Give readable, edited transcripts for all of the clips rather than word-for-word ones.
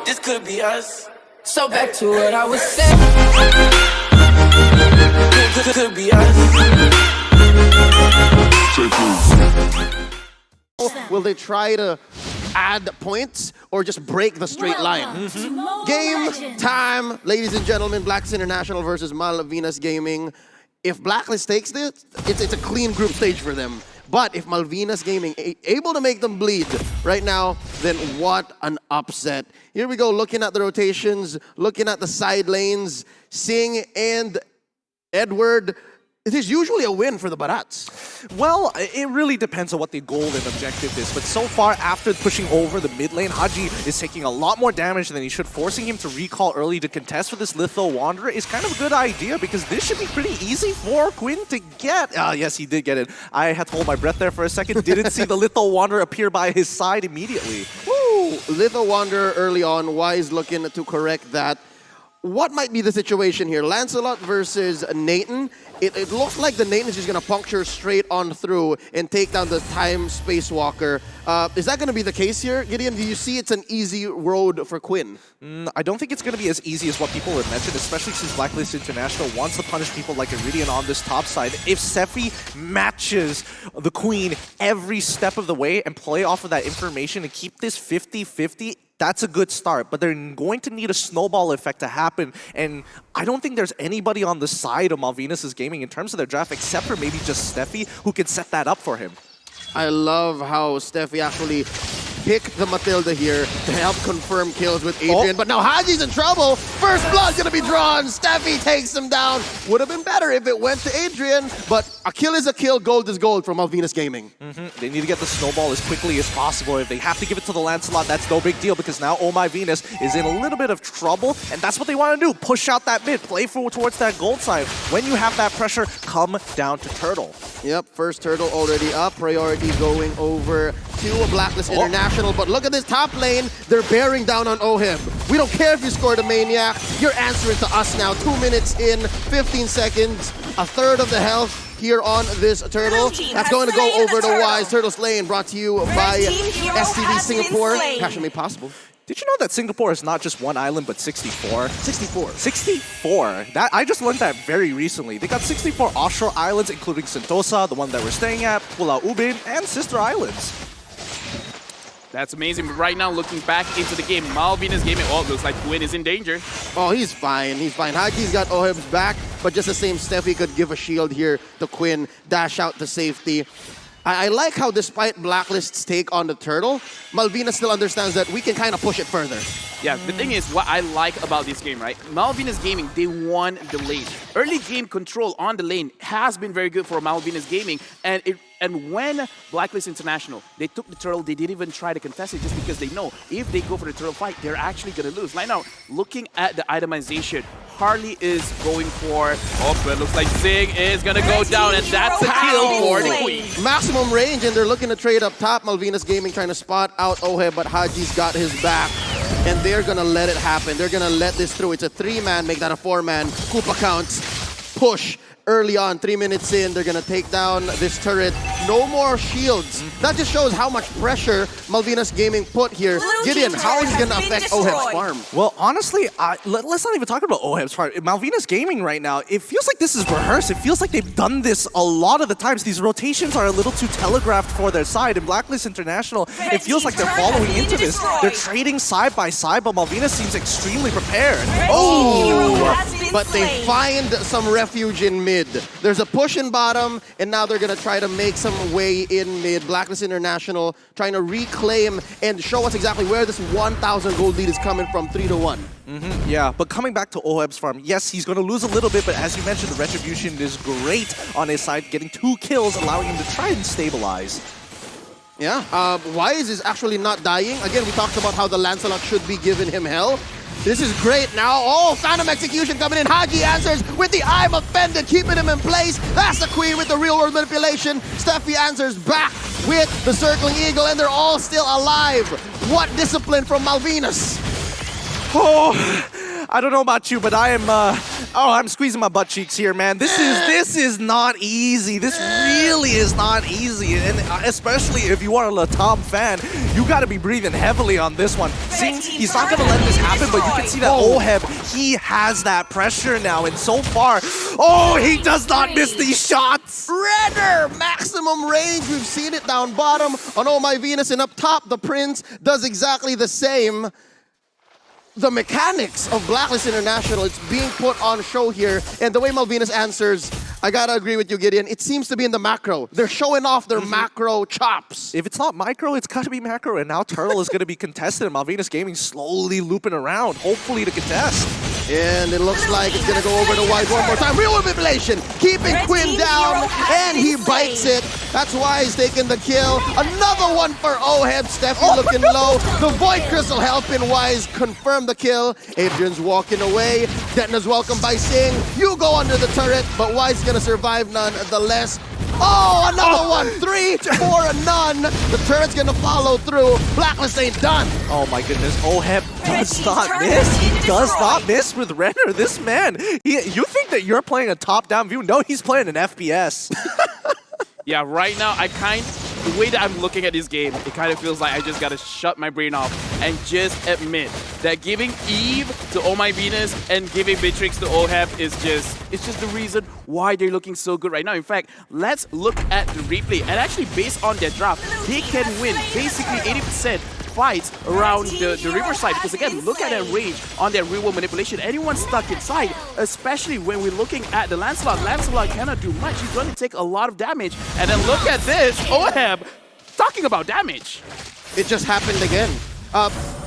this could be us. So back to what I was saying. Could be us. Will they try to add points or just break the straight line? Game time, ladies and gentlemen. Blacklist International versus Malvinas Gaming. If Blacklist takes this, it's a clean group stage for them. But if Malvinas Gaming able to make them bleed right now, then what an upset. Here we go, looking at the rotations, looking at the side lanes. Singh and Edward, it is usually a win for the Barats. Well, it really depends on what the goal and objective is. But so far, after pushing over the mid lane, Haji is taking a lot more damage than he should. Forcing him to recall early to contest with this Litho Wanderer is kind of a good idea because this should be pretty easy for Quinn to get. Yes, he did get it. I had to hold my breath there for a second. Didn't see the Litho Wanderer appear by his side immediately. Woo! Litho Wanderer early on. Wise looking to correct that. What might be the situation here? Lancelot versus Nathan. It looks like the Nathan is just going to puncture straight on through and take down the Time Space Walker. Is that going to be the case here, Gideon? Do you see it's an easy road for Quinn? I don't think it's going to be as easy as what people have mentioned, especially since Blacklist International wants to punish people like Iridian on this top side. If Sephi matches the Queen every step of the way and play off of that information and keep this 50-50, that's a good start, but they're going to need a snowball effect to happen, and I don't think there's anybody on the side of Malvinas Gaming in terms of their draft except for maybe just Steffi who can set that up for him. I love how Steffi actually picked the Matilda here to help confirm kills with Adrian, but now Haji's in trouble. First blood's gonna be drawn. Steffi takes him down. Would have been better if it went to Adrian, but a kill is a kill, gold is gold from Malvinas Gaming. They need to get the snowball as quickly as possible. If they have to give it to the Lancelot, that's no big deal because now Oh My Venus is in a little bit of trouble, and that's what they want to do. Push out that mid, play towards that gold side. When you have that pressure, come down to Turtle. Yep, first Turtle already up. Priority going over to a Blacklist International, but look at this top lane. They're bearing down on Oheb. We don't care if you scored a Maniac. You're answering to us now. 2 minutes in, 15 seconds, a third of the health here on this Turtle. That's going to go over to Wise. Turtle Slaying brought to you by STV Singapore. Passion made possible. Did you know that Singapore is not just one island, but 64? 64. 64. I just learned that very recently. They got 64 offshore islands, including Sentosa, the one that we're staying at, Pulau Ubin, and Sister Islands. That's amazing. But right now, looking back into the game, Malvinas Gaming, looks like Quinn is in danger. Oh, he's fine. He's fine. Haji's got Oheb's back, but just the same, Steffi could give a shield here to Quinn, dash out to safety. I like how despite Blacklist's take on the Turtle, Malvinas still understands that we can kind of push it further. Yeah, the thing is, what I like about this game, right? Malvinas Gaming, they won the lane. Early game control on the lane has been very good for Malvinas Gaming, and when Blacklist International, they took the Turtle, they didn't even try to contest it just because they know if they go for the Turtle fight, they're actually going to lose. Right now, looking at the itemization, Harley is going for, but it looks like Zig is going to go down, and that's a kill for the Queen. Maximum range, and they're looking to trade up top. Malvinas Gaming trying to spot out Oheb, but Haji's got his back, and they're going to let it happen. They're going to let this through. It's a 3-man, make that a 4-man. Koopa counts, push. Early on, 3 minutes in, they're going to take down this turret. No more shields. That just shows how much pressure Malvinas Gaming put here. Gideon, how is it going to affect Oheb's farm? Well, honestly, let's not even talk about Oheb's farm. Malvinas Gaming right now, it feels like this is rehearsed. It feels like they've done this a lot of the times. These rotations are a little too telegraphed for their side. In Blacklist International, it feels like they're following into this. They're trading side by side, but Malvinas seems extremely prepared. But they find some refuge in mid. There's a push in bottom, and now they're going to try to make some way in mid. Blacklist International trying to reclaim and show us exactly where this 1,000 gold lead is coming from, 3-1. Yeah, but coming back to Oheb's farm, yes, he's going to lose a little bit, but as you mentioned, the retribution is great on his side, getting 2 kills, allowing him to try and stabilize. Yeah, Wise is actually not dying. Again, we talked about how the Lancelot should be giving him hell. This is great now. Oh, Phantom Execution coming in. Haji answers with the I'm offended, keeping him in place. That's the Queen with the real-world manipulation. Steffi answers back with the Circling Eagle, and they're all still alive. What discipline from Malvinas. Oh, I don't know about you, but I am Oh, I'm squeezing my butt cheeks here, man. This is not easy. This really is not easy. And especially if you are a Latam fan, you got to be breathing heavily on this one. Seeing he's not going to let this happen, but you can see that Oheb, he has that pressure now. And so far, oh, he does not miss these shots. Redder, maximum range. We've seen it down bottom on Oh My Venus, and up top, the Prince does exactly the same. The mechanics of Blacklist International, it's being put on show here, and the way Malvinas answers, I gotta agree with you, Gideon. It seems to be in the macro. They're showing off their macro chops. If it's not micro, it's gotta be macro, and now Turtle is gonna be contested, and Malvinas Gaming slowly looping around, hopefully to contest. And it looks like it's gonna go over to Wise one more time. Real manipulation, keeping Quinn down, and he bites it. That's why he's taking the kill. Another one for Oheb. Steffi looking low. The Void Crystal helping Wise confirm the kill. Adrian's walking away. Detna's welcomed by Singh. You go under the turret, but Wise is gonna survive nonetheless. Oh, another one. 3 for a none. The turret's gonna follow through. Blacklist ain't done. Oh my goodness, Oheb does not miss. He does not miss with Renner. This man, you think that you're playing a top-down view? No, he's playing an FPS. Yeah, right now, the way that I'm looking at this game, it kind of feels like I just gotta shut my brain off and just admit that giving Eve to Oh My Venus and giving Beatrix to Oheb is it's just the reason why they're looking so good right now. In fact, let's look at the replay, and actually based on their draft, they can win basically 80% fights around the riverside, because again, look at that range on their real world manipulation. Anyone stuck inside, especially when we're looking at the Lancelot. Lancelot cannot do much. He's going to take a lot of damage. And then look at this, Oheb talking about damage. It just happened again.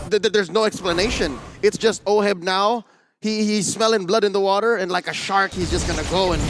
There's no explanation. It's just Oheb now. He's smelling blood in the water, and like a shark, he's just gonna go and...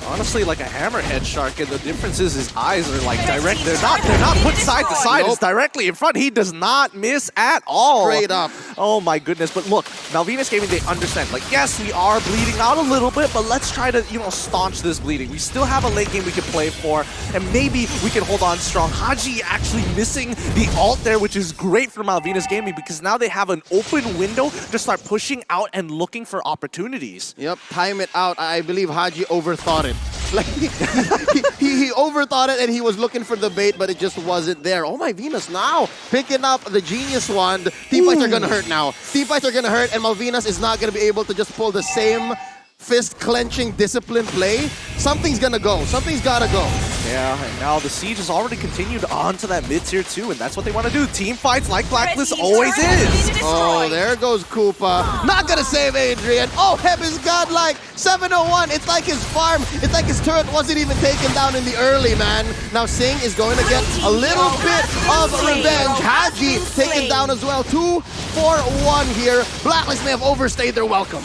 Honestly, like a hammerhead shark, and the difference is his eyes are like direct. They're not put side to side. Nope. It's directly in front. He does not miss at all. Straight up. Oh my goodness. But look, Malvinas Gaming, they understand. Like, yes, we are bleeding out a little bit, but let's try to, staunch this bleeding. We still have a late game we can play for, and maybe we can hold on strong. Haji actually missing the ult there, which is great for Malvinas Gaming, because now they have an open window to start pushing out and looking for opportunities. Yep, time it out. I believe Haji overthought it. Like he overthought it, and he was looking for the bait, but it just wasn't there. Oh My Venus now picking up the Genius Wand. Team fights are gonna hurt now. Team fights are gonna hurt, and Malvinas is not gonna be able to just pull the same fist-clenching discipline play. Something's gonna go. Something's gotta go. Yeah, and now the siege has already continued on to that mid-tier 2, and that's what they want to do. Team fights like Blacklist always is. Oh, there goes Koopa. Not gonna save Adrian. Oheb is godlike. 701. It's like his farm. It's like his turret wasn't even taken down in the early, man. Now Singh is going to get a little bit of revenge. Haji taken down as well. 2 for 1 here. Blacklist may have overstayed their welcome.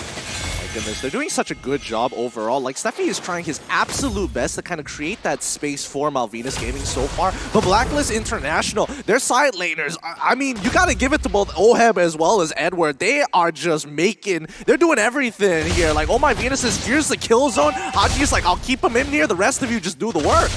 Goodness, they're doing such a good job overall. Like, Steffi is trying his absolute best to kind of create that space for Malvinas Gaming so far. But Blacklist International, their side laners, I mean, you got to give it to both Oheb as well as Edward. They are just they're doing everything here. Like, Oh My Venus says, here's the kill zone. Haji's like, I'll keep him in here. The rest of you just do the work.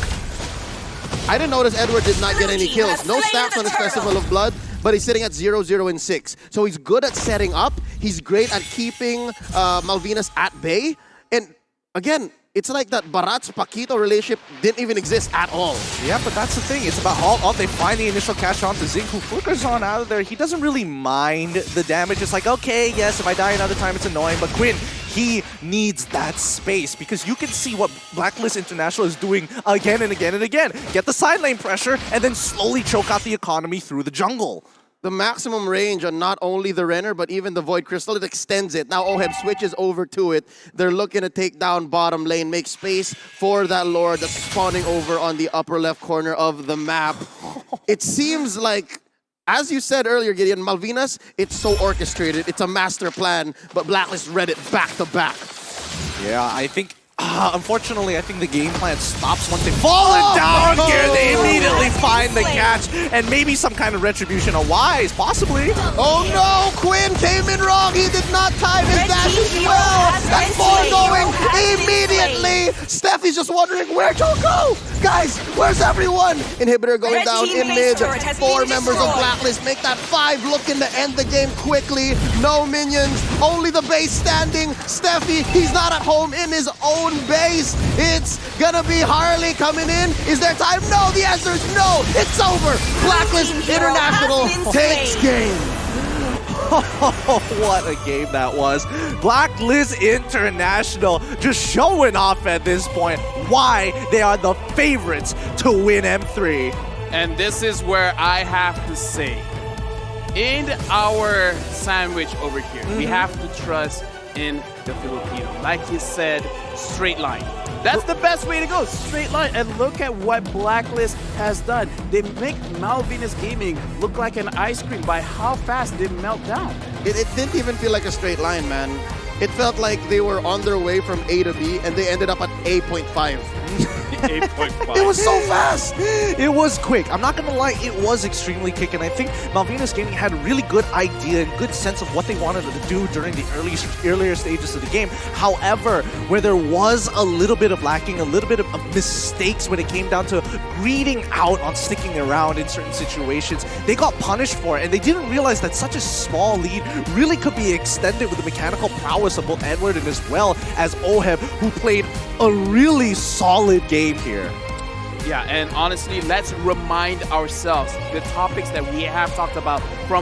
I didn't notice Edward did not get any kills. No stats on his Festival of Blood, but he's sitting at 0-0 and 6. So he's good at setting up. He's great at keeping Malvinas at bay. And again, it's like that Barats-Paquito relationship didn't even exist at all. Yeah, but that's the thing. It's about all they find the initial cash on to Zing, who flickers on out of there. He doesn't really mind the damage. It's like, okay, yes, if I die another time, it's annoying. But Quinn, he needs that space, because you can see what Blacklist International is doing again and again and again. Get the side lane pressure, and then slowly choke out the economy through the jungle. The maximum range on not only the Renner, but even the Void Crystal, it extends it. Now Oheb switches over to it. They're looking to take down bottom lane, make space for that Lord that's spawning over on the upper left corner of the map. It seems like, as you said earlier, Gideon, Malvinas, it's so orchestrated. It's a master plan, but Blacklist read it back to back. Yeah, I think Unfortunately, I think the game plan stops once they've fallen down here. They immediately find the catch and maybe some kind of retribution. A wise, possibly. Oh no, Quinn came in wrong. He did not time his dash as well. That 4 going immediately. Steffi's just wondering, where'd you go? Guys, where's everyone? Inhibitor going down in mid. 4 members of Blacklist make that 5 looking to end the game quickly. No minions, only the base standing. Steffi, he's not at home in his own base. It's gonna be Harley coming in. Is there time? No, the answer is no. It's over. Blacklist International takes game. What a game that was. Blacklist International just showing off at this point why they are the favorites to win M3. And this is where I have to say, in our sandwich over here, we have to trust in the Filipino. Like he said, straight line. That's the best way to go, straight line. And look at what Blacklist has done. They make Malvinas Gaming look like an ice cream by how fast they melt down. It didn't even feel like a straight line, man. It felt like they were on their way from A to B and they ended up at 8.5. 8.5. It was so fast. It was quick. I'm not gonna lie, it was extremely quick, and I think Malvinas Gaming had a really good idea and good sense of what they wanted to do during the earlier stages of the game. However, where there was a little bit of lacking, a little bit of mistakes when it came down to greeting out on sticking around in certain situations, they got punished for it, and they didn't realize that such a small lead really could be extended with the mechanical prowess of both Edward and as well as Oheb, who played a really solid game here. Yeah, and honestly, let's remind ourselves the topics that we have talked about from